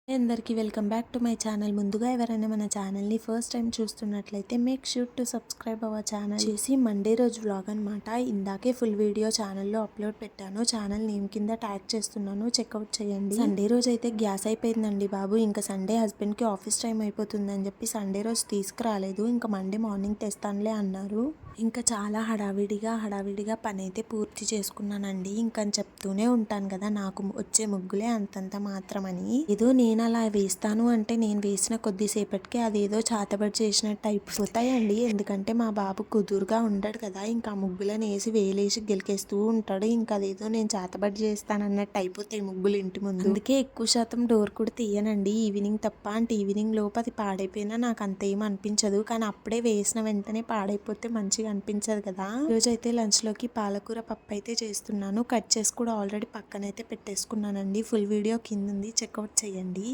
అందరికీ welcome back to my channel. ముందుగా ఎవరైనా మన ఛానల్ని ఫస్ట్ టైం చూస్తున్నట్లయితే make sure to subscribe our channel. చేసి మండే రోజు వ్లాగ్ అనమాట. ఇందాకే ఫుల్ వీడియో ఛానల్లో అప్లోడ్ పెట్టాను. ఛానల్ నేమ్ కింద ట్యాగ్ చేస్తున్నాను, చెక్అవుట్ చేయండి. సండే రోజు అయితే గ్యాస్ అయిపోయిందండి బాబు. ఇంకా సండే హస్బెండ్కి ఆఫీస్ టైం అయిపోతుందని చెప్పి సండే రోజు తీసుకురాలేదు. ఇంకా మండే మార్నింగ్ తెస్తానులే అన్నారు. ఇంకా చాలా హడావిడిగా పని అయితే పూర్తి చేసుకున్నానండి. ఇంకా చెప్తూనే ఉంటాను కదా, నాకు వచ్చే ముగ్గులే అంతంత మాత్రమని. ఏదో నేను అలా వేస్తాను అంటే నేను వేసిన కొద్దిసేపటికే అదేదో చాతబడి చేసినట్టు అయిపోతాయండి. ఎందుకంటే మా బాబు కుదురుగా ఉండడు కదా, ఇంకా ముగ్గులను వేసి వేలేసి గెలికేస్తూ ఉంటాడు. ఇంకా అదేదో నేను చాతబడి చేస్తానన్నట్టు అయిపోతాయి ముగ్గులు ఇంటి ముందు. అందుకే ఎక్కువ శాతం డోర్ కూడా తీయనండి ఈవినింగ్ తప్ప. అంటే ఈవినింగ్ లోపు అది పాడైపోయినా నాకు అంతేం అనిపించదు. కానీ అప్పుడే వేసిన వెంటనే పాడైపోతే మంచిగా అనిపించదు కదా. ఈరోజు అయితే లంచ్ లోకి పాలకూర పప్పు అయితే చేస్తున్నాను. కట్ చేసి కూడా ఆల్రెడీ పక్కనైతే పెట్టేసుకున్నానండి. ఫుల్ వీడియో కింద ఉంది, చెక్అవుట్ చేయండి.